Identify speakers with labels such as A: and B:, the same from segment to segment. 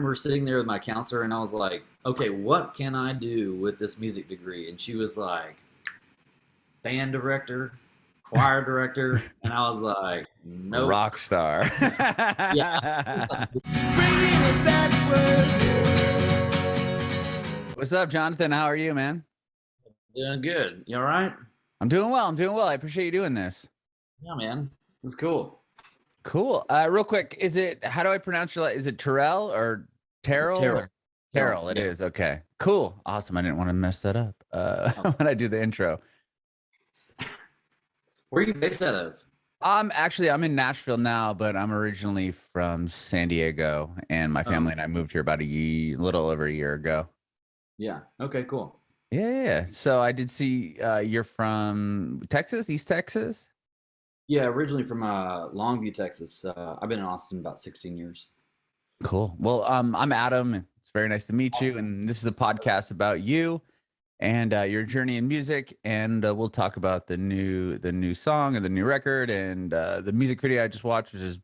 A: remember sitting there with my counselor, and I was like, "Okay, what can I do with this music degree?" And she was like, "Band director, choir director," and I was like, "Nope."
B: Rock star.
A: Yeah.
B: What's up, Jonathan? How are you, man?
A: Doing good. You all right?
B: I'm doing well. I'm doing well. I appreciate you doing this.
A: Yeah, man. It's cool.
B: Cool. Real quick, how do I pronounce your, is it Terrell or Terrell?
A: Terrell.
B: Terrell, it
A: Yeah.
B: is. Okay. Cool. Awesome. I didn't want to mess that up when I do the intro.
A: Where are you based out of?
B: I'm in Nashville now, but I'm originally from San Diego, and my family and I moved here about a little over a year ago.
A: Yeah. Okay, cool.
B: Yeah. So I did see you're from Texas, East Texas?
A: Yeah, originally from Longview, Texas. I've been in Austin about 16 years.
B: Cool. Well, I'm Adam. It's very nice to meet you. And this is a podcast about you and your journey in music. And we'll talk about the new song and the new record and the music video I just watched, which is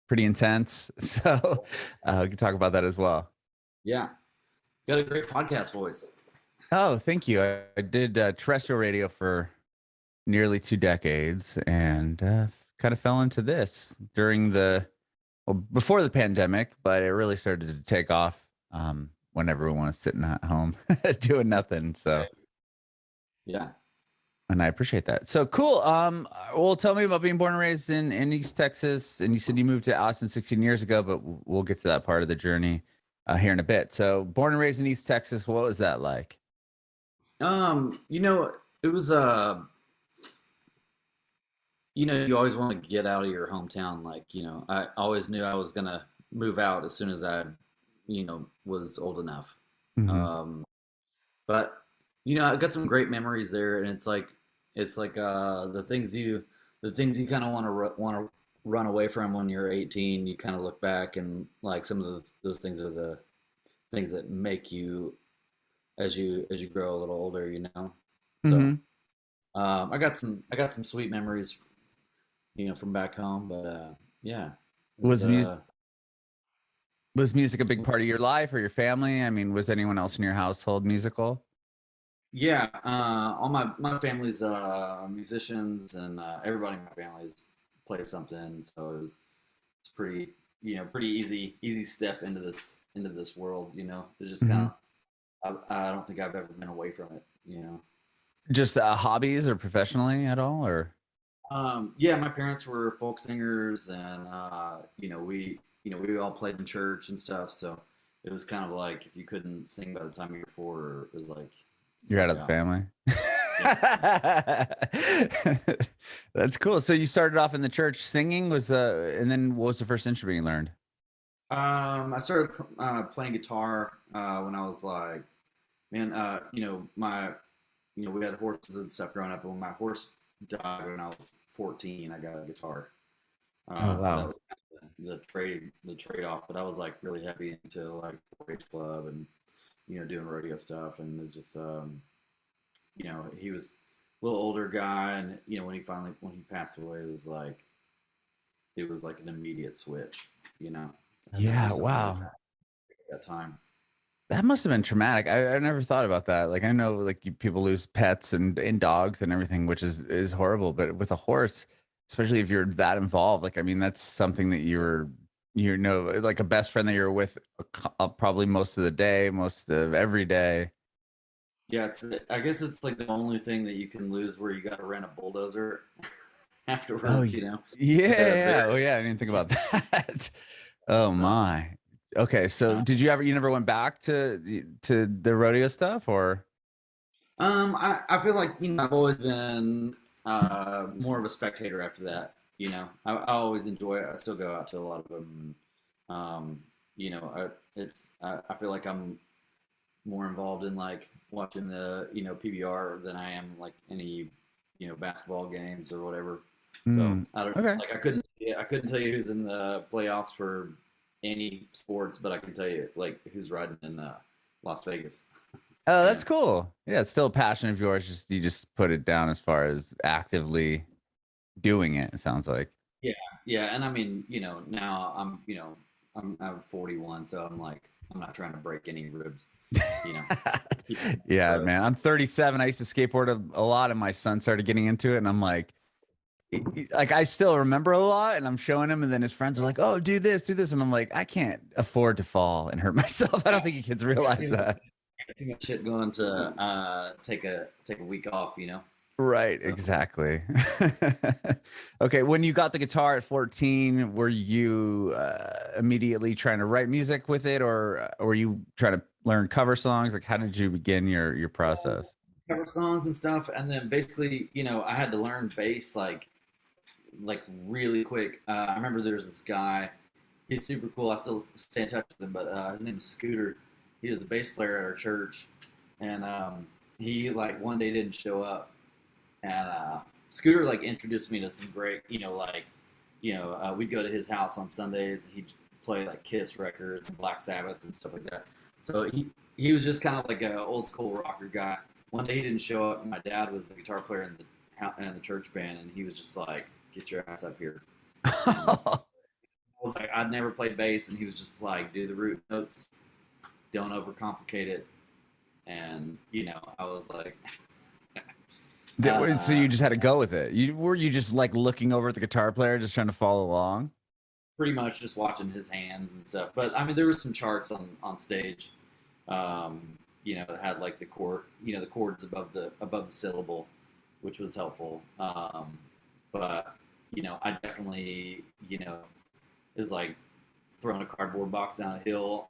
B: pretty intense. So we can talk about that as well.
A: Yeah. Got a great podcast voice.
B: Oh, thank you. I did terrestrial radio for nearly 2 decades and kind of fell into this before the pandemic, but it really started to take off when everyone was sitting at home doing nothing. So
A: yeah,
B: and I appreciate that. So cool. Well, tell me about being born and raised in East Texas, and you said you moved to Austin 16 years ago, but we'll get to that part of the journey here in a bit. So born and raised in East Texas, what was that like?
A: It was you always want to get out of your hometown. Like, I always knew I was gonna move out as soon as I, was old enough.
B: Mm-hmm.
A: But I got some great memories there, and it's like the things you kind of want to run away from when you're 18. You kind of look back, and like some of those things are the things that make you as you grow a little older. So
B: Mm-hmm.
A: I got some sweet memories, from back home. But yeah,
B: Was music a big part of your life or your family? I mean, was anyone else in your household musical?
A: Yeah, all my family's musicians, and everybody in my family's plays something. So it's pretty pretty easy step into this world. It's just kind of I don't think I've ever been away from it.
B: Just hobbies or professionally at all, or?
A: Yeah, my parents were folk singers, and we all played in church and stuff. So it was kind of like if you couldn't sing by the time you were 4, it was like
B: you're out of the family. That's cool. So you started off in the church singing, and then what was the first instrument you learned?
A: I started playing guitar when I was like, man, we had horses and stuff growing up, and when my horse died when I was 14, I got a guitar.
B: Oh, wow.
A: So that was kind of the trade off. But I was like really heavy into like 4-H club and doing rodeo stuff, and it was just he was a little older guy, and when he passed away, it was like an immediate switch.
B: Yeah, wow.
A: At that time.
B: That must have been traumatic. I never thought about that. Like I know like people lose pets and dogs and everything, which is horrible. But with a horse, especially if you're that involved, like I mean, that's something that like a best friend that you're with probably most of the day, most of every day.
A: Yeah, I guess it's like the only thing that you can lose where you got to rent a bulldozer afterwards.
B: Yeah. Oh yeah, I didn't think about that. Oh my. Okay, so you never went back to the rodeo stuff, or?
A: I feel like I've always been more of a spectator after that. I always enjoy it. I still go out to a lot of them. I feel like I'm more involved in like watching the PBR than I am like any basketball games or whatever. So I don't
B: okay.
A: like I couldn't tell you who's in the playoffs for any sports, but I can tell you like who's riding in Las Vegas.
B: Oh, that's cool. Yeah, it's still a passion of yours. You just put it down as far as actively doing it. It sounds like.
A: Yeah, and I mean, now I'm I'm 41, so I'm like, I'm not trying to break any ribs, you know.
B: Yeah,
A: But
B: man. I'm 37. I used to skateboard a lot, and my son started getting into it, and I'm like, like I still remember a lot, and I'm showing him, and then his friends are like, "Oh, do this," and I'm like, I can't afford to fall and hurt myself. I don't think you kids
A: I got
B: realize that.
A: too much shit going to take a week off, you know.
B: Right,
A: So
B: exactly. Okay, when you got the guitar at 14, were you immediately trying to write music with it, or were you trying to learn cover songs? Like, how did you begin your process?
A: cover songs and stuff, and then basically, I had to learn bass like really quick. I remember there was this guy. He's super cool. I still stay in touch with him, but his name is Scooter. He was a bass player at our church, and he like one day didn't show up, and Scooter like introduced me to some great, we'd go to his house on Sundays. He'd play like Kiss records and Black Sabbath and stuff like that. So he was just kind of like an old school rocker guy. One day he didn't show up, and my dad was the guitar player in the church band, and he was just like, "Get your ass up here." And I was like, I'd never played bass, and he was just like, "Do the root notes, don't overcomplicate it." And I was like,
B: So
A: uh,
B: you just had to go with it. Were you just like looking over at the guitar player, just trying to follow along?
A: pretty much just watching his hands and stuff. But I mean, there was some charts on stage, that had like the chords above the syllable, which was helpful. But I definitely is like throwing a cardboard box down a hill.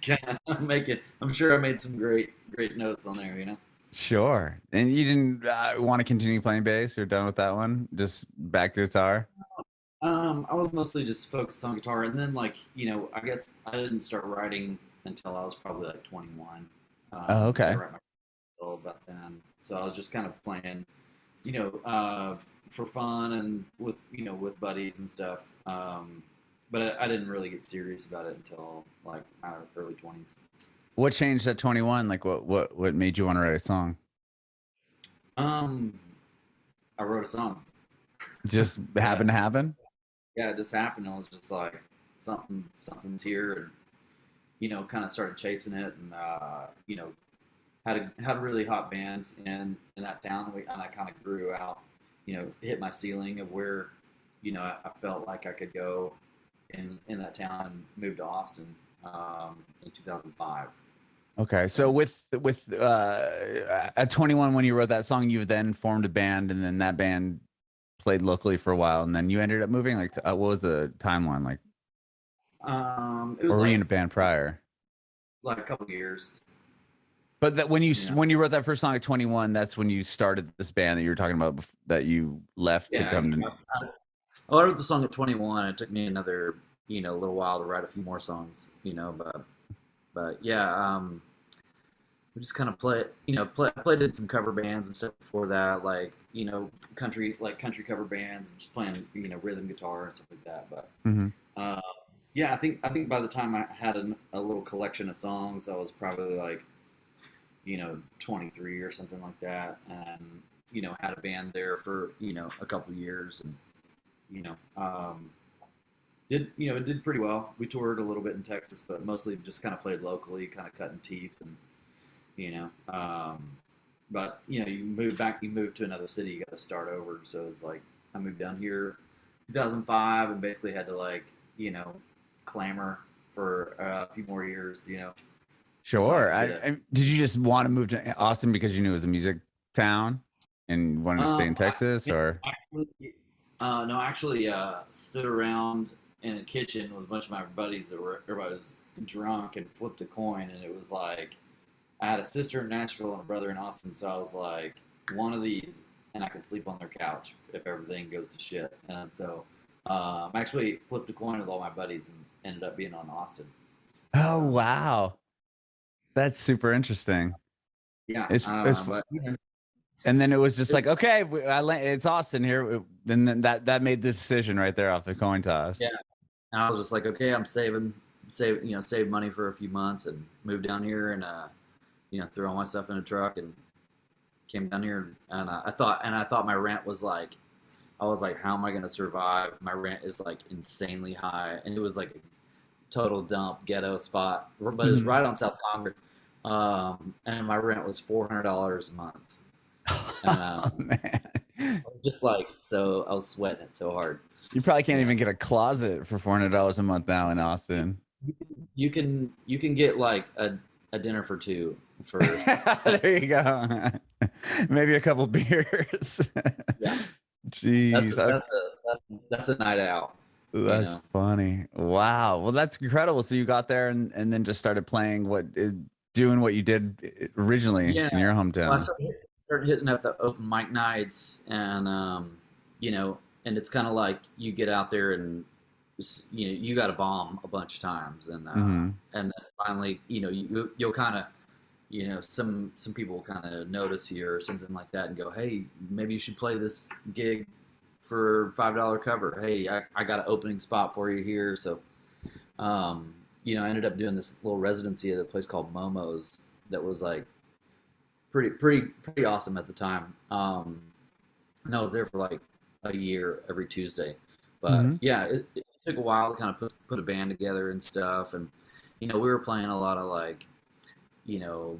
A: Kind of make it. I'm sure I made some great notes on there.
B: Sure. And you didn't want to continue playing bass? You're done with that one? Just back to guitar?
A: I was mostly just focused on guitar, and then I guess I didn't start writing until I was probably like 21.
B: Oh,
A: I
B: okay.
A: write my all about then, so I was just kind of playing, for fun and with buddies and stuff. But I didn't really get serious about it until like my early 20s.
B: What changed at 21? Like what made you want to write a song?
A: Um, I wrote a song.
B: Just
A: Yeah,
B: happened to happen?
A: yeah, it just happened. I was just like something's here, and kind of started chasing it, and had a really hot band in that town, and I kind of grew out, hit my ceiling of where, I felt like I could go in that town, and moved to Austin in 2005.
B: Okay. So with at 21 when you wrote that song, you then formed a band and then that band played locally for a while and then you ended up moving like what was the timeline like?
A: It
B: Or
A: was
B: were you in a band prior?
A: like a couple years,
B: But that when you
A: you know.
B: when you wrote that first song at 21, that's when you started this band that you were talking about that you left to
A: Yeah,
B: come to.
A: I wrote the song at 21. It took me another, little while to write a few more songs, but yeah, we just kind of played in some cover bands and stuff before that, like country cover bands, and just playing rhythm guitar and stuff like that. But
B: Mhm.
A: uh, yeah, I think by the time I had a little collection of songs, I was probably like 23 or something like that, and had a band there for a couple years, and you know it did pretty well. We toured a little bit in Texas, but mostly just kind of played locally, kind of cutting teeth, and you know. But you move to another city, you got to start over. So it's like I moved down here, 2005, and basically had to clamor for a few more years, until I
B: Sure.
A: could get it.
B: Did you just want to move to Austin because you knew it was a music town and wanted to stay in
A: I,
B: Texas
A: yeah,
B: or?
A: actually, no, actually, stood around in a kitchen with a bunch of my buddies everybody was drunk and flipped a coin, and it was like I had a sister in Nashville and a brother in Austin, so I was like, one of these, and I could sleep on their couch if everything goes to shit. And so I actually flipped a coin with all my buddies and ended up being on Austin.
B: Oh,
A: So
B: wow. That's super interesting.
A: yeah,
B: It's
A: but
B: and then it was just
A: it,
B: like, okay, it's Austin here. Then that made the decision right there off the coin toss.
A: yeah, and I was just like, okay, I'm save money for a few months and moved down here, and threw all my stuff in a truck and came down here, and I thought my rent was like I was like, how am I going to survive? My rent is like insanely high. And it was like a total dump ghetto spot, but it was
B: Mhm.
A: right on South Congress. And my rent was $400 a month. And
B: Oh man.
A: I was just like, so I was sweating it so hard.
B: You probably can't
A: Yeah.
B: even get a closet for $400 a month now in Austin.
A: You can get like a dinner for two for
B: There you go. Maybe a couple beers.
A: yeah. That's
B: Jeez.
A: a, that's a that's a night out, you
B: That's
A: know.
B: funny. Wow. Well, that's incredible. So you got there and then just started playing doing what you did originally
A: Yeah.
B: in your
A: Well, I
B: hometown.
A: started hitting up the open mic nights, and you know, and it's kind of like you get out there and you got to bomb a bunch of times,
B: Hmm.
A: and then finally, you'll kind of, some people will kind of notice you or something like that and go, hey, maybe you should play this gig for $5 cover. Hey, I got an opening spot for you here. So I ended up doing this little residency at a place called Momo's that was like pretty awesome at the time. And I was there for like a year every Tuesday. But
B: Hmm.
A: yeah, it took a while to kind of put a band together and stuff. And we were playing a lot of like you know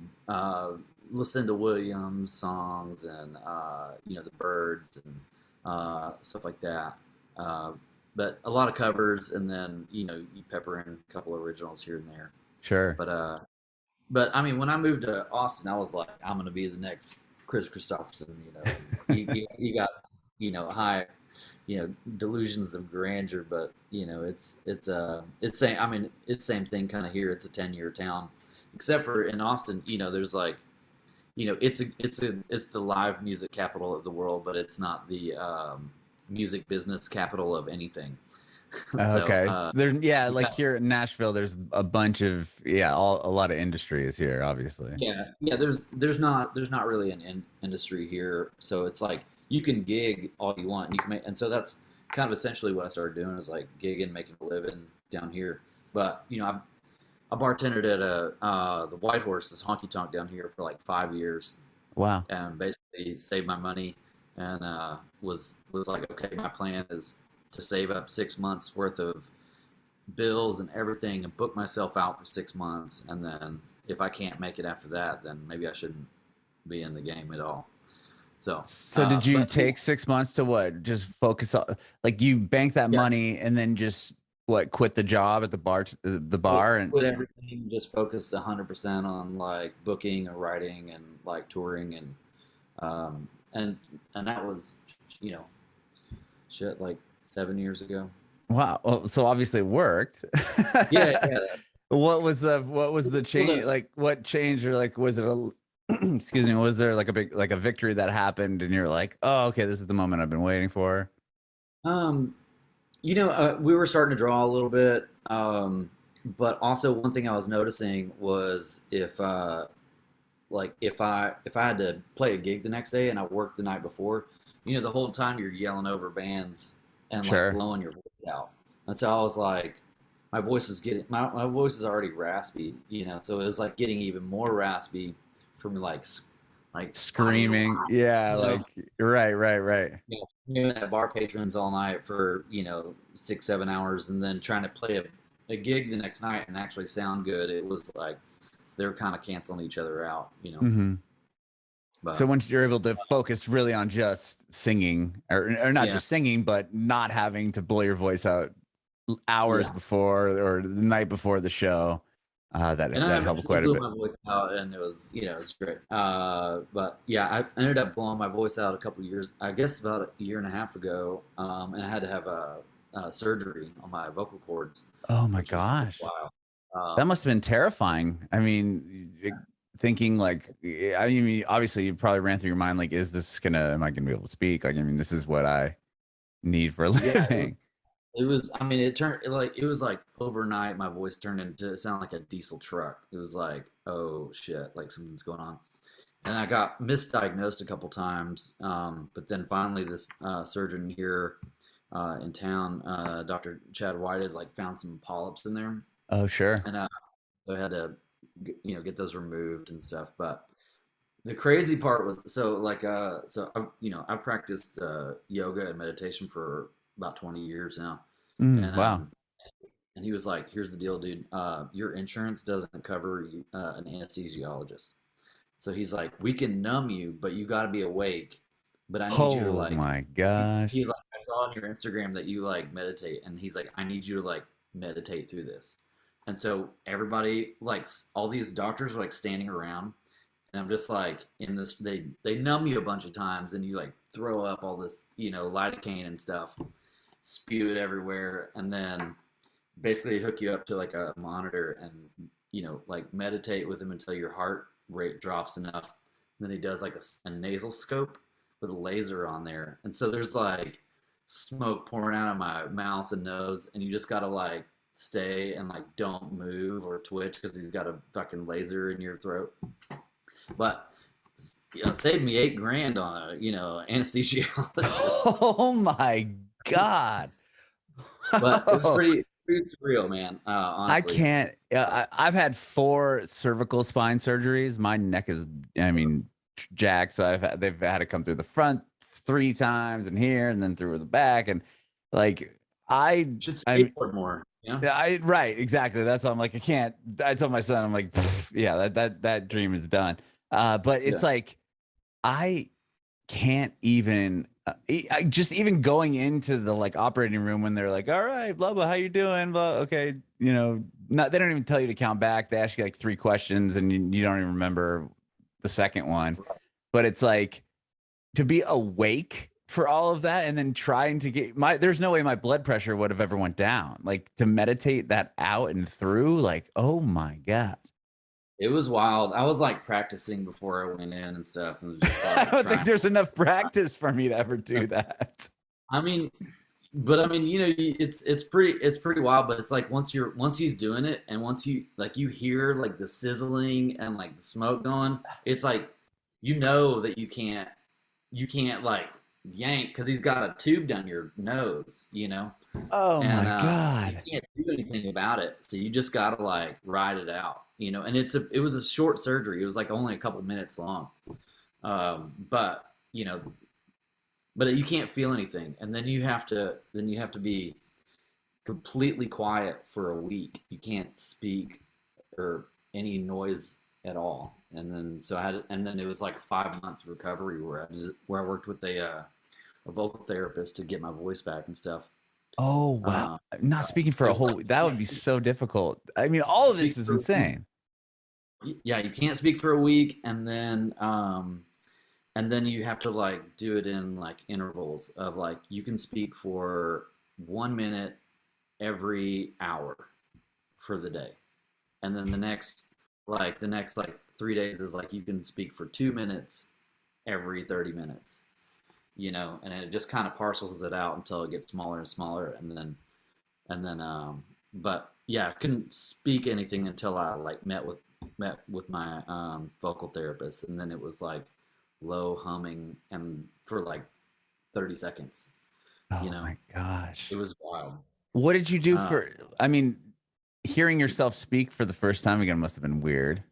A: Lucinda Williams songs and the Birds and stuff like that. Uh, but a lot of covers, and then you pepper in a couple of originals here and there.
B: Sure.
A: But I mean, when I moved to Austin, I was like, I'm going to be the next Chris Christopherson, and you got high delusions of grandeur, but it's same. I mean, it's same thing kind of here. It's a 10-year town, except for in Austin. There's like it's the live music capital of the world, but it's not the music business capital of anything. so
B: Okay. So there's yeah,
A: yeah,
B: like here in Nashville, there's a bunch of a lot of industry is here, obviously.
A: yeah. There's not really an industry here, so it's like you can gig all you want, and you can make, and so that's kind of essentially what I started doing is like gigging, making a living down here. But I bartended at the White Horse, this honky tonk down here for like 5 years,
B: Wow.
A: and basically saved my money, and was like, okay, my plan is to save up 6 months worth of bills and everything and book myself out for 6 months, and then if I can't make it after that, then maybe I shouldn't be in the game at all. So,
B: So did you
A: but yeah,
B: take 6 months to what? Just focus on like you bank that
A: yeah,
B: money and then just what quit the job at the bar and
A: quit everything, just focused 100% on like booking or writing and like touring um, and and that was you know shit like 7 years ago.
B: wow. Well, so obviously it worked.
A: Yeah, yeah.
B: What was the
A: Well,
B: change? Like what changed or like was it a excuse me, was there like a big like a victory that happened and you're like, "Oh, okay, this is the moment I've been waiting for."
A: um, we were starting to draw a little bit, but also one thing I was noticing was if I had to play a gig the next day and I worked the night before, the whole time you're yelling over bands and like
B: Sure.
A: blowing your voice out. That's how I was like, my voice is already raspy, so it was like getting even more raspy from like what do you
B: Screaming.
A: want,
B: Yeah,
A: you know,
B: like right, right, right.
A: at bar patrons all night for 6-7 hours, and then trying to play a gig the next night and actually sound good. It was like they were kind of canceling each other out.
B: Hmm. So
A: But
B: once you're able to focus really on just singing or not
A: yeah,
B: just singing, but not having to blow your voice out hours
A: yeah.
B: before or the night before the show,
A: And I
B: that helped
A: eventually
B: quite a
A: blew
B: bit.
A: my voice out, and it was great. But yeah, I ended up blowing my voice out a couple of years, I guess about a year and a half ago, and I had to have a surgery on my vocal cords,
B: Oh my
A: which was pretty
B: gosh.
A: wild.
B: That
A: Um,
B: must have been terrifying. I mean, thinking like, I mean, obviously you probably ran through your mind, like, am I gonna be able to speak? Like, I mean, this is what I need for a
A: yeah,
B: living.
A: it was. I mean, it was like overnight, my voice turned into sound like a diesel truck. It was like, oh shit, like something's going on. And I got misdiagnosed a couple times, but then finally this surgeon here in town, Dr. Chad Whited, like found some polyps in there,
B: Oh, sure.
A: and so I had to get those removed and stuff. But the crazy part was so like I practiced yoga and meditation for about 20 years now, and
B: Wow.
A: and he was like, "Here's the deal, dude. Your insurance doesn't cover an anesthesiologist. So he's like, we can numb you, but you got to be awake. But I need you to
B: Oh
A: like."
B: my gosh.
A: He's like, "I saw on your Instagram that you like meditate," and he's like, "I need you to like meditate through this." And so everybody, like all these doctors, are like standing around, and I'm just like in this. They numb you a bunch of times, and you like throw up all this, lidocaine and stuff, spew it everywhere, and then basically hook you up to like a monitor and like meditate with him until your heart rate drops enough. And then he does like a nasal scope with a laser on there, and so there's like smoke pouring out of my mouth and nose, and you just gotta like stay and like don't move or twitch because he's got a fucking laser in your throat. But saved me 8 grand on a anesthesiologist.
B: Oh my God.
A: But it was pretty surreal, man.
B: I
A: Honestly.
B: can't. I've had 4 cervical spine surgeries. My neck is, I mean, jacked. So they've had to come through the front 3 times and here and then through the back. And like, I,
A: Should
B: I'm,
A: skateboard more.
B: right, exactly. That's why I'm like, I can't. I told my son, I'm like, yeah, that dream is done. But it's
A: Yeah.
B: like, I can't even just even going into the like operating room when they're like, all right, blah blah, how you doing, blah, okay, not, they don't even tell you to count back. They ask you like 3 questions and you don't even remember the second one. But it's like to be awake for all of that and then trying to get there's no way my blood pressure would have ever went down, like to meditate that out and through, like, oh my God.
A: It was wild. I was like practicing before I went in and stuff, and was just
B: I
A: like
B: don't think
A: trying.
B: there's enough practice for me to ever do that.
A: I mean, but I mean, it's pretty wild. But it's like once he's doing it, and once you hear like the sizzling and like the smoke going, it's like that you can't like yank because he's got a tube down your nose.
B: Oh
A: And
B: my
A: you
B: God.
A: can't do anything about it. So you just gotta like ride it out. And it was a short surgery. It was like only a couple minutes long. But but you can't feel anything, and then you have to be completely quiet for a week. You can't speak or any noise at all. And then it was like a 5 month recovery where I worked with a vocal therapist to get my voice back and stuff.
B: Oh wow.
A: Um,
B: Not speaking for
A: it
B: a
A: was like
B: whole,
A: you
B: that would
A: can't
B: be so difficult. I mean, all of
A: speak
B: this is
A: for a week.
B: insane.
A: Yeah, you can't speak for a week, and then you have to like do it in like intervals of like you can speak for 1 minute every hour for the day, and then the next like 3 days is like you can speak for 2 minutes every 30 minutes, and it just kind of parcels it out until it gets smaller and smaller, and then but yeah, I couldn't speak anything until I like met with my vocal therapist, and then it was like low humming and for like 30 seconds. you
B: Oh
A: know
B: my gosh.
A: it was wild.
B: What did you do
A: uh,
B: for, I mean, hearing yourself speak for the first time again must have been weird.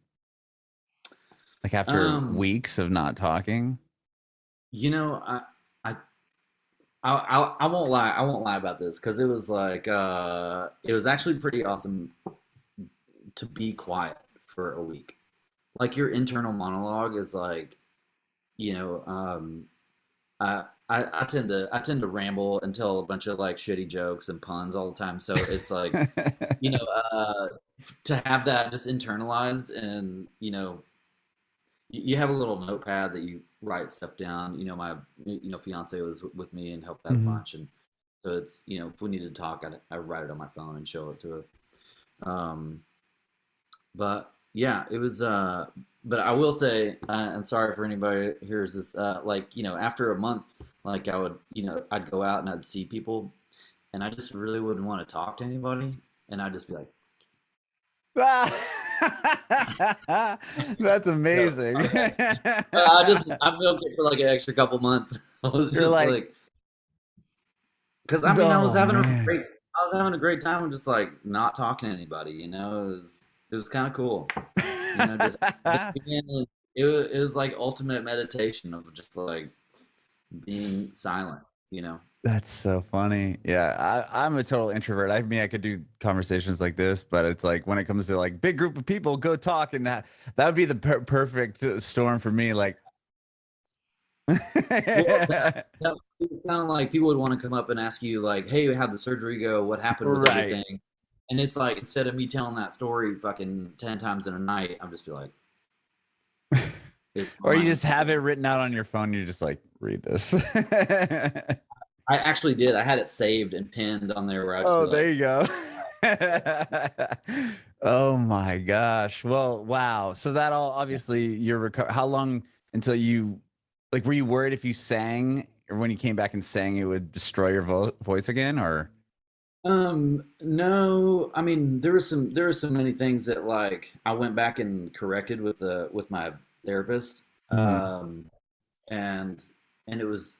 B: Like after
A: um
B: weeks of not talking.
A: you know I I won't lie about this because it was like it was actually pretty awesome to be quiet for a week. Like your internal monologue is like, you know I tend to ramble and tell a bunch of like shitty jokes and puns all the time. So it's like, you know, to have that just internalized, and you have a little notepad that you write stuff down. My fiance was with me and helped out a
B: Mhm.
A: bunch, and so it's, if we needed to talk, I write it on my phone and show it to her. But yeah, it was. But I will say, and sorry for anybody who hears this. Like, after a month, like I'd go out and I'd see people, and I just really wouldn't want to talk to anybody, and I'd just be like,
B: That's
A: "Yo,
B: amazing.
A: okay." I milked it for like an extra couple months. I was
B: You're
A: just
B: like,
A: like, because I mean,
B: oh man.
A: I was having a great time just like not talking to anybody. It was kind of cool. Just being it was like ultimate meditation of just like being silent, you know.
B: That's so funny. Yeah, I'm a total introvert. I mean, I could do conversations like this, but it's like when it comes to like big group of people, go talk, and that would be the perfect storm for me. Like,
A: Well, that would sound like people would want to come up and ask you like, "Hey, how'd the surgery go? What happened with
B: right.
A: everything?" And it's like instead of me telling that story fucking 10 times in a night, I'm just be like, it's
B: Or you
A: fine.
B: just have it written out on your phone. You're just like, read this.
A: I actually did. I had it saved and pinned on there where I just be
B: Oh,
A: like,
B: there you go. Oh my gosh. Well, wow. So that all obviously how long until you like were you worried if you sang or when you came back and sang it would destroy your voice again or
A: no. I mean, there were so many things that like I went back and corrected with my therapist.
B: Mhm.
A: Um, and and it was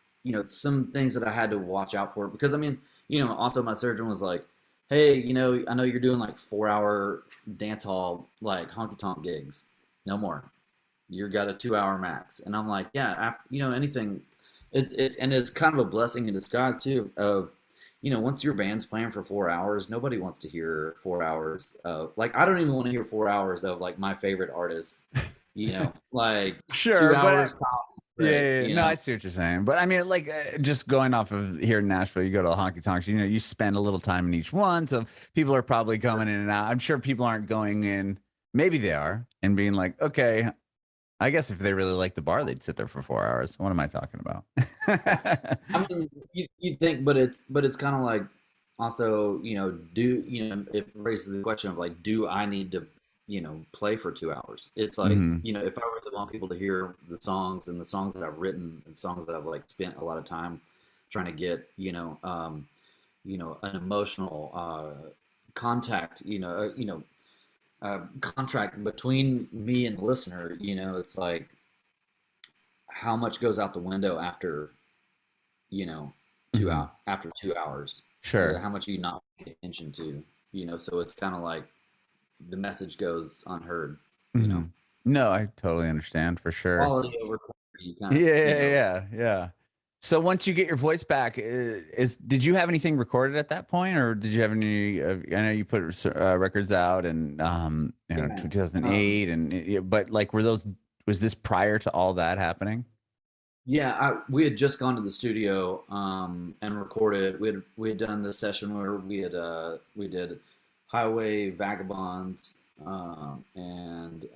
A: some things that I had to watch out for because I mean also my surgeon was like, hey, I know you're doing like 4 hour dance hall like honky tonk gigs, no more. You got a 2 hour max, and I'm like, yeah, anything. It's kind of a blessing in disguise too. Of once your band's playing for 4 hours, nobody wants to hear 4 hours of like I don't even want to hear 4 hours of like my favorite artists. Like two
B: Sure, but
A: hours tops,
B: yeah,
A: great.
B: yeah, yeah. No, I see what you're saying. But I mean, like, just going off of here in Nashville, you go to the honky tonks, you spend a little time in each one. So people are probably coming in and out. I'm sure people aren't going in, maybe they are, and being like, okay, I guess if they really like the bar, they'd sit there for 4 hours. What am I talking about?
A: I mean, you think, but it's kind of like also, it raises the question of like, do I need to, play for 2 hours? It's like,
B: Hmm.
A: if I really want people to hear the songs and the songs that I've written and songs that I've like spent a lot of time trying to get, an emotional contact, contract between me and the listener, it's like how much goes out the window after you know,
B: Hmm.
A: after 2 hours.
B: Sure.
A: How much are you not paying attention to? So it's kind of like the message goes unheard. You
B: Hmm.
A: know,
B: No, I totally understand for sure.
A: quality over quantity. Kind of,
B: Yeah, yeah, yeah, yeah. So once you get your voice back, did you have anything recorded at that point, or did you have any? I know you put records out and
A: yeah.
B: 2008, and but like were those? Was this prior to all that happening?
A: Yeah, we had just gone to the studio and recorded. We had done this session where we did Highway Vagabonds and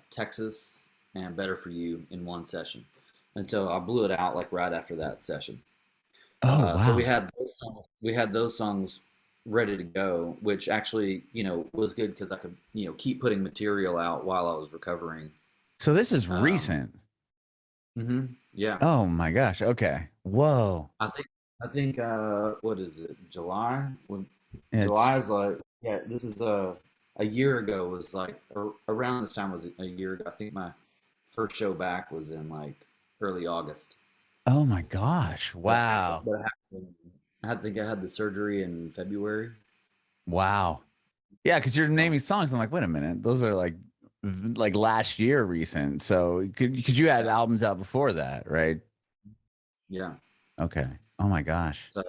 A: Texas and Better for You in one session, and so I blew it out like right after that session.
B: Oh
A: So we
B: wow!
A: had those songs ready to go, which actually was good because I could keep putting material out while I was recovering.
B: So this is
A: Um,
B: recent.
A: yeah,
B: Oh my gosh! Okay. Whoa.
A: I think what is it? July? When
B: It's
A: July is like yeah, this is a year ago was like around this time was a year ago. I think my first show back was in like early August.
B: oh my gosh!
A: But
B: Wow!
A: I think I had the surgery in February.
B: Wow! Yeah, because you're
A: So
B: naming songs. I'm like, wait a minute, those are like last year recent. So could you had
A: yeah,
B: albums out before that, right?
A: yeah.
B: Okay. Oh my gosh.
A: So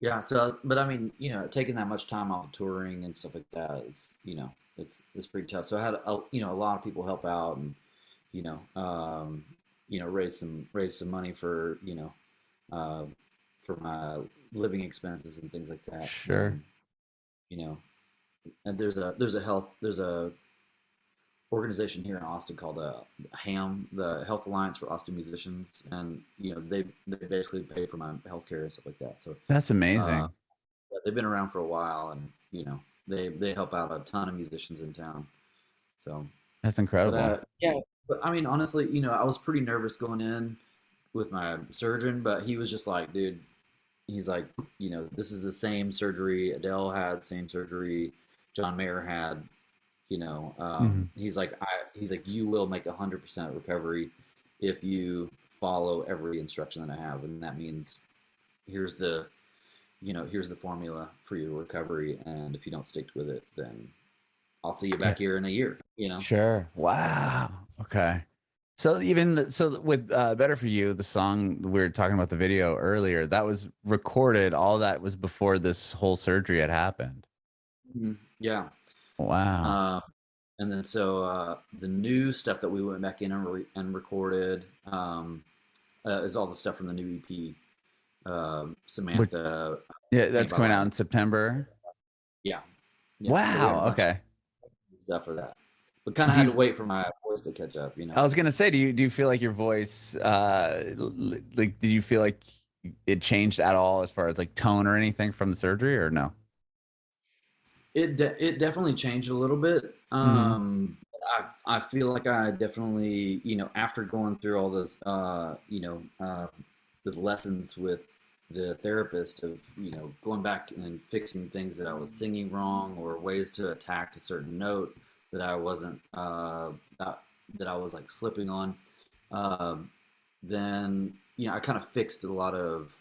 A: yeah, so but I mean, taking that much time off of touring and stuff like that is, it's pretty tough. So I had a lot of people help out and you know, um, raise some money uh, for my living expenses and things like that.
B: Sure.
A: You know, and there's a organization here in Austin called HAM, the Health Alliance for Austin Musicians, and they basically pay for my healthcare and stuff like that. So
B: That's
A: uh,
B: amazing.
A: yeah, they've been around for a while, and they help out a ton of musicians in town. So,
B: That's
A: but
B: incredible.
A: yeah, but I mean, honestly, I was pretty nervous going in with my surgeon, but he was just like, dude, he's like, this is the same surgery Adele had, same surgery John Mayer had.
B: Hmm.
A: He's like, you will make 100% recovery if you follow every instruction that I have, and that means here's the here's the formula for your recovery, and if you don't stick with it, then I'll see you
B: Yeah.
A: back here in a year.
B: Sure. Wow. Okay. So so with Better For You, the song we were talking about the video earlier, that was recorded. All that was before this whole surgery had happened.
A: Yeah.
B: Wow.
A: Uh, and then so the new stuff that we went back in and recorded is all the stuff from the new EP.
B: Which,
A: Samantha,
B: yeah,
A: Paint
B: that's
A: by
B: coming out
A: Lightning.
B: in September.
A: Yeah, yeah. So we have a
B: Wow.
A: bunch of
B: Okay.
A: stuff for that. But kind of
B: Do
A: had
B: you
A: to wait for my voice to catch up,
B: I was gonna say, do you feel like your voice, like, did you feel like it changed at all as far as like tone or anything from the surgery, or no?
A: It definitely changed a little bit.
B: Hmm.
A: I feel like I definitely, after going through all those, those lessons with the therapist of, going back and fixing things that I was singing wrong or ways to attack a certain note that I wasn't, that I was like slipping on. Um, then, I kind of fixed a lot of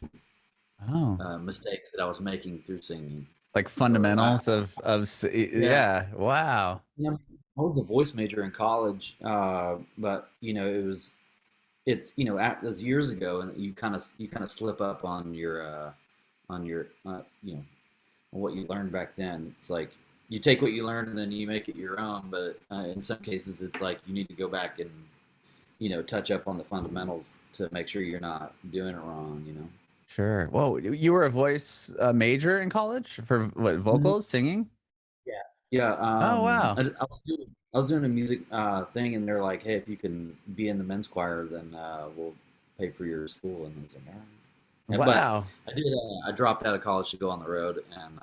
B: Oh,
A: mistakes that I was making through singing.
B: like
A: So
B: fundamentals
A: yeah,
B: yeah. Wow.
A: yeah, I was a voice major in college, but it's that years ago, and you kind of slip up on your what you learned back then. It's like you take what you learned and then you make it your own. But in some cases, it's like you need to go back and touch up on the fundamentals to make sure you're not doing it wrong.
B: Sure. Whoa, you were a voice major in college for what,
A: Mhm.
B: vocals, singing?
A: Yeah, yeah.
B: Oh, wow.
A: I was doing a music thing, and they're like, "Hey, if you can be in the men's choir, then we'll pay for your school." And I was like, "All right." But
B: Wow.
A: I did. I dropped out of college to go on the road, and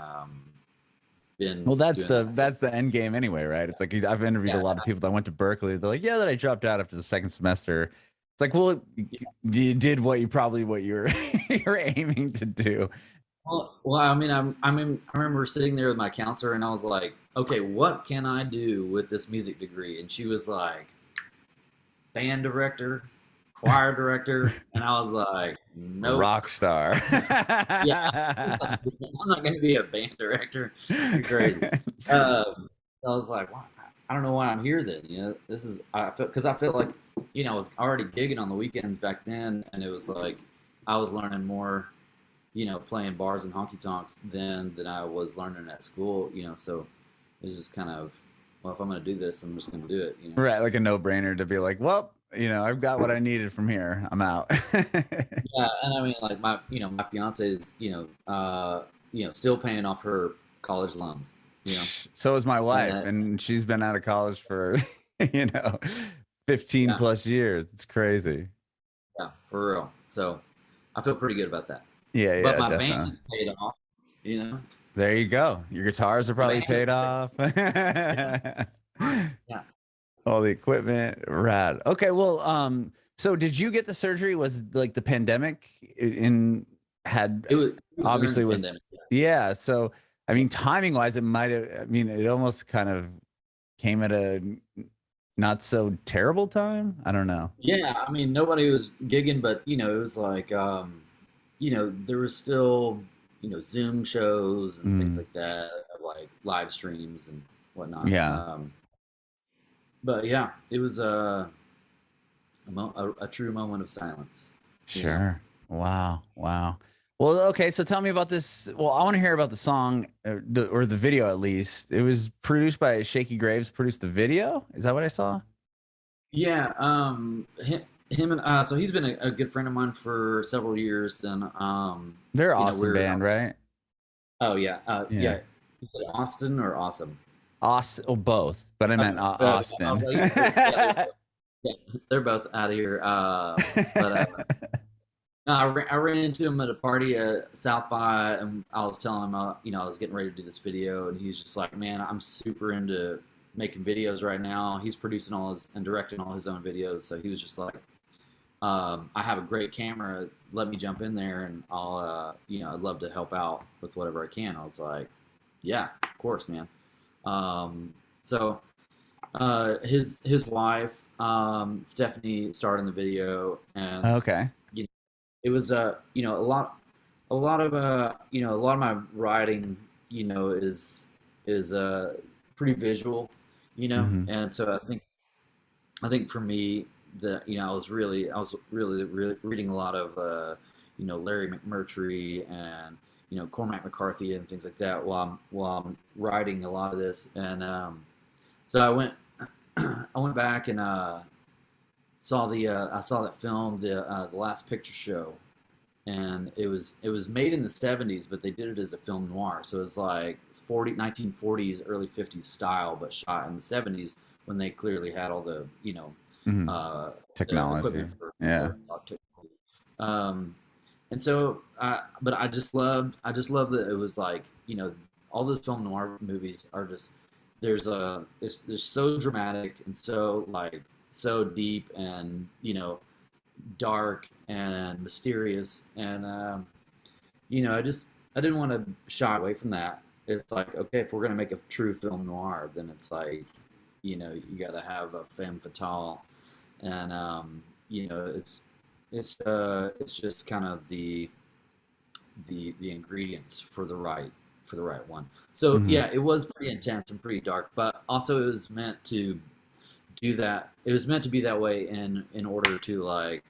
A: been
B: Well, that's
A: doing that since.
B: that's the end game anyway, right? It's like I've interviewed a
A: Yeah,
B: lot of people that went to Berkeley. They're like, yeah, that I dropped out after the second semester. It's like, well, you did what you were you were aiming to do.
A: well, I remember sitting there with my counselor, and I was like, "Okay, what can I do with this music degree?" And she was like, "Band director, choir director," and I was like, "Nope."
B: Rock star.
A: Yeah, I'm not going to be a band director. You're crazy. I was like, wow, I don't know why I'm here then. This is I feel because I feel like I was already gigging on the weekends back then, and it was like I was learning more, playing bars and honky tonks than I was learning at school. So it was just kind of, well, if I'm going to do this, I'm just going to do it.
B: Right, like a no-brainer to be like, well, I've got what I needed from here. I'm out.
A: Yeah, and I mean, like my fiance is, still paying off her college loans. You know,
B: So is my wife,
A: and
B: and she's been out of college for, you know, 15
A: yeah,
B: plus years. It's crazy.
A: yeah, for real. So I feel pretty good about that.
B: Yeah,
A: But
B: yeah,
A: my
B: definitely.
A: band paid off. You know,
B: There you go. Your guitars are
A: my
B: probably
A: band,
B: paid off.
A: yeah, yeah.
B: All the equipment, rad. Okay, well, so did you get the surgery? Was like the pandemic in had
A: It was during the
B: obviously was,
A: pandemic.
B: yeah. So I
A: Yeah,
B: mean, timing wise, it might have. I mean, it almost kind of came at a not so terrible time. I don't know.
A: yeah. I mean, nobody was gigging, but it was like, there was still, Zoom shows and things
B: Mm,
A: like that, like live streams and whatnot.
B: yeah,
A: But yeah, it was a true moment of silence. You know.
B: sure. Wow, wow. Well, okay. So tell me about this. Well, I want to hear about the song, or the video at least. It was produced by Shaky Graves. Produced the video. Is that what I saw?
A: Yeah, him and so he's been a good friend of mine for several years. And
B: They're Austin
A: we're
B: band, right?
A: oh yeah,
B: Yeah.
A: yeah. Is it Austin or Awesome?
B: Austin, oh, both, but I meant
A: Okay, I was
B: Austin.
A: like, yeah, yeah, they're both out of here. But no, I ran into him at a party at South by, and I was telling him, I was getting ready to do this video, and he's just like, "Man, I'm super into making videos right now." He's producing all his and directing all his own videos, so he was just like, "I have a great camera. Let me jump in there, and I'd love to help out with whatever I can." I was like, "Yeah, of course, man." So his wife, Stephanie, starred in the video, and
B: Okay.
A: you it was a lot of my writing is pretty visual,
B: Hmm.
A: and so I think for me I was really reading a lot of Larry McMurtry and Cormac McCarthy and things like that while I'm writing a lot of this. And so I went back and saw I saw that film, the Last Picture Show, and it was made in the 70s, but they did it as a film noir. So it was like 1940s, early 50s style, but shot in the 70s when they clearly had all the
B: Mhm.
A: the
B: Technology.
A: equipment
B: Yeah.
A: for technology. And so, but I just loved that it was like all those film noir movies are just they're so dramatic and so like so deep and dark and mysterious and I didn't want to shy away from that. It's like, okay, if we're gonna make a true film noir, then it's like you got to have a femme fatale, and it's just kind of the ingredients for the right one. So
B: Mhm.
A: yeah, it was pretty intense and pretty dark, but also it was meant to do that. It was meant to be that way in order to like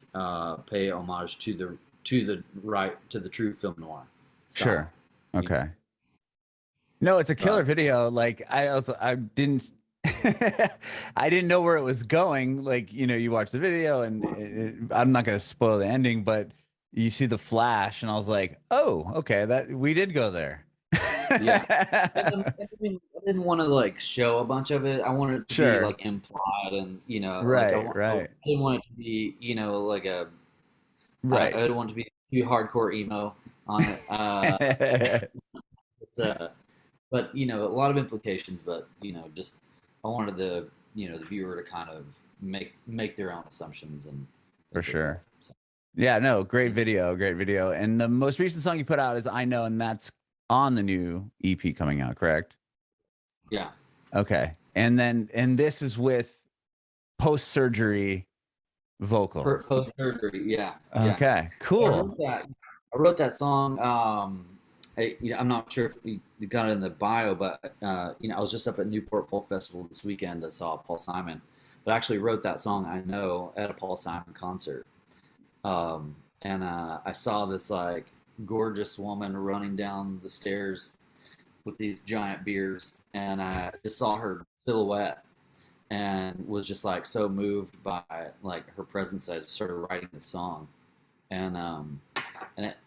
A: pay homage to the true film noir style.
B: Sure.
A: You know,
B: Okay. No, it's a killer
A: but
B: video. Like I didn't I didn't know where it was going. Like, you watch the video and I'm not going to spoil the ending, but you see the flash and I was like, "Oh, okay, that we did go there."
A: yeah, I didn't want to like show a bunch of it. I wanted it to be
B: Sure.
A: like implied, and like
B: Right,
A: I
B: right.
A: didn't want it to be like I
B: Right.
A: didn't want it to be too hardcore emo on it. It's, but a lot of implications. But just I wanted the viewer to kind of make their own assumptions and
B: For
A: things like that.
B: sure.
A: So
B: Yeah, no,
A: yeah,
B: great video, great video. And the most recent song you put out is I Know, and that's on the new EP coming out, correct?
A: yeah.
B: Okay. And this is with post-surgery vocals.
A: Post surgery, yeah, yeah.
B: Okay,
A: I
B: cool.
A: wrote that. I wrote that song. I'm not sure if you got it in the bio, but I was just up at Newport Folk Festival this weekend. I saw Paul Simon, but I actually wrote that song I know at a Paul Simon concert. And I saw this like gorgeous woman running down the stairs with these giant beers, and I just saw her silhouette and was just like so moved by like her presence that I started writing the song. And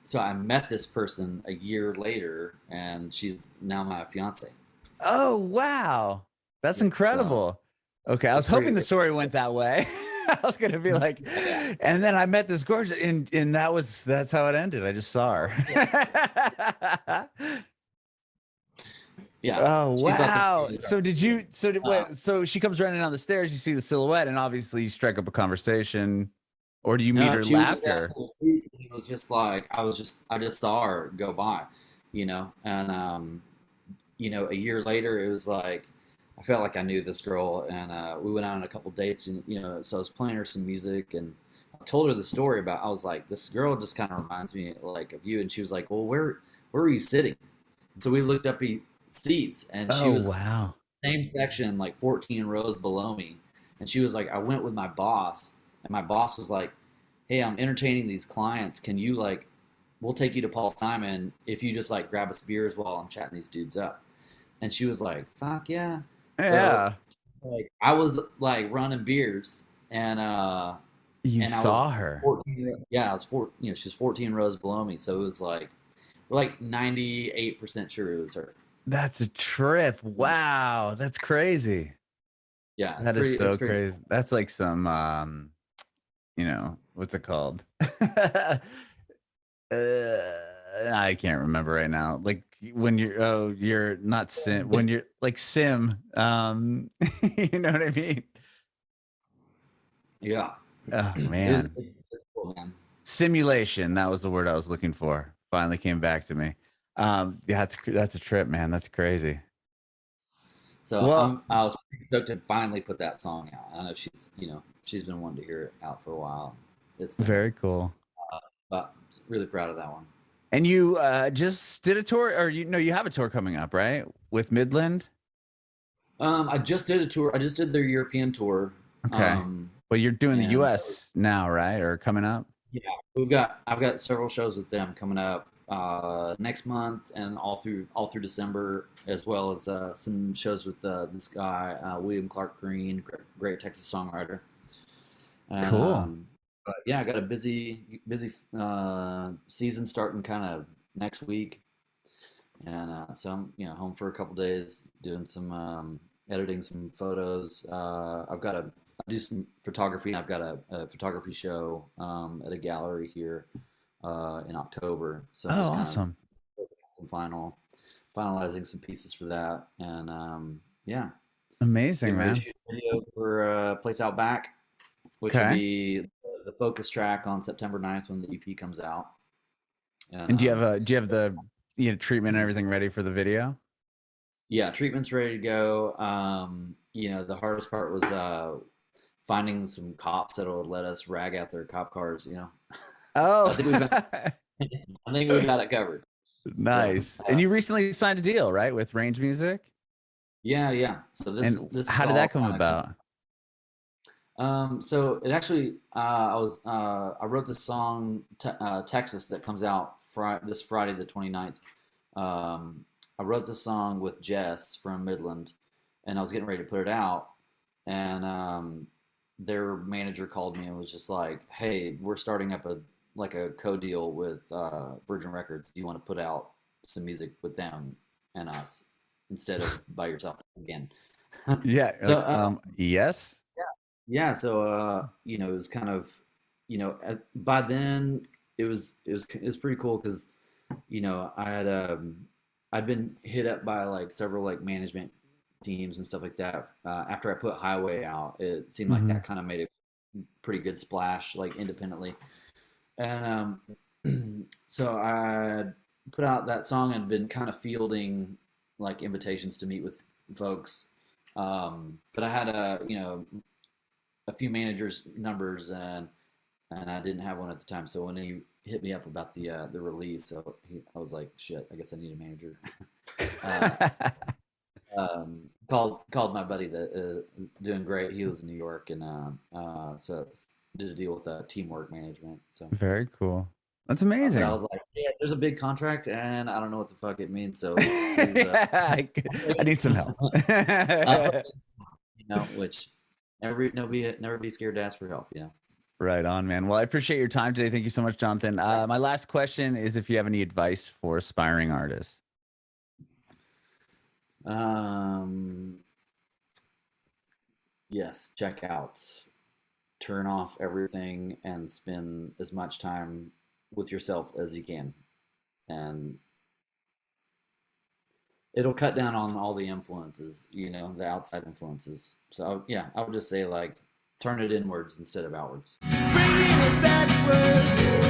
A: so I met this person a year later, and she's now my fiance.
B: Oh, wow. That's
A: So
B: incredible. Okay, I was
A: it's
B: hoping
A: pretty.
B: the story went that way. I was gonna be like,
A: Yeah,
B: and then I met this gorgeous, and that's how it ended. I just saw
A: yeah,
B: her.
A: yeah.
B: Oh,
A: She's like the
B: wow.
A: biggest
B: So did
A: artist.
B: you so did
A: Uh,
B: what so she comes running down the stairs, you see the silhouette, and obviously you strike up a conversation, or do you meet
A: no,
B: her
A: she was just
B: laughter?
A: after the street. It was just like I just saw her go by, and a year later, it was like I felt like I knew this girl, and we went out on a couple dates, and so I was playing her some music, and I told her the story about. I was like, this girl just kind of reminds me like of you, and she was like, well, where were you sitting? And so we looked up seats, and she
B: Oh,
A: was
B: wow.
A: same section, like 14 rows below me, and she was like, I went with my boss, and my boss was like, hey, I'm entertaining these clients. Can you like, we'll take you to Paul Simon if you just like grab us beers while I'm chatting these dudes up. And she was like, "Fuck yeah!" So
B: Yeah.
A: like I was like running beers,
B: You
A: and I was
B: saw her.
A: 14. Yeah, I was four. She's 14 rows below me, so it was like we're like 98% sure it was her.
B: That's a trip. Wow. That's crazy.
A: Yeah,
B: That is
A: it's
B: so
A: pretty.
B: crazy. That's like some what's it called? I can't remember right now. Like when you're not sim when you're like sim. You know what I mean?
A: Yeah,
B: Oh man.
A: it's cool, man.
B: Simulation. That was the word I was looking for. Finally came back to me. Yeah, that's a trip, man. That's crazy.
A: So
B: Well,
A: I was pretty stoked to finally put that song out. I know she's been wanting to hear it out for a while. It's been,
B: very cool.
A: but really proud of that one.
B: And you just did a tour, or you have a tour coming up, right? With Midland?
A: I just did a tour. I just did their European tour.
B: Okay. Well, you're doing the
A: and
B: U.S. now, right? Or coming up?
A: yeah, I've got several shows with them coming up next month and all through December, as well as some shows with this guy William Clark Green, great Texas songwriter. And
B: Cool.
A: but yeah, I got a busy season starting kind of next week, and so I'm home for a couple days doing some editing some photos. I do some photography. I've got a photography show at a gallery here in October. So I'm
B: Oh,
A: just kind of
B: awesome.
A: some finalizing some pieces for that, and yeah,
B: Amazing,
A: getting ready to
B: man.
A: shoot a video for Place Out Back, which will
B: Okay.
A: be the focus track on September 9th when the EP comes out. And
B: And do you have the treatment and everything ready for the video?
A: yeah, treatment's ready to go. The hardest part was finding some cops that'll let us rag out their cop cars. I
B: Oh,
A: think we've got, I think we've got it covered. So
B: nice. And you recently signed a deal, right, with Range Music?
A: yeah. So
B: And
A: this is
B: how did
A: all
B: that come
A: kind of
B: about?
A: so it actually I wrote this song Texas that comes out this Friday the 29th. I wrote this song with Jess from Midland, and I was getting ready to put it out, and their manager called me and was just like, "Hey, we're starting up a co-deal with Virgin Records. Do you want to put out some music with them and us instead of by yourself again?"
B: Yeah,
A: So
B: yes.
A: yeah, so it was kind of, by then it was pretty cool because, I'd been hit up by like several like management teams and stuff like that. After I put Highway out, it seemed like
B: Hmm.
A: that kind of made a pretty good splash like independently. And so I put out that song and been kind of fielding like invitations to meet with folks. But I had a few managers' numbers, and I didn't have one at the time. So when he hit me up about the release, I was like, shit, I guess I need a manager. Called my buddy that is doing great. He lives in New York, and so did a deal with Teamwork Management. So,
B: Very cool. That's
A: but I
B: amazing.
A: was like, yeah, there's a big contract, and I don't know what the fuck it means. So he's
B: Yeah, I need some help.
A: uh, which never be scared to ask for help.
B: Right on, man. Well, I appreciate your time today. Thank you so much, Jonathan. My last question is if you have any advice for aspiring artists.
A: Um, yes, check out, turn off everything, and spend as much time with yourself as you can, and it'll cut down on all the influences, the outside influences. So yeah, I would just say like turn it inwards instead of outwards.
C: Bringing it backward.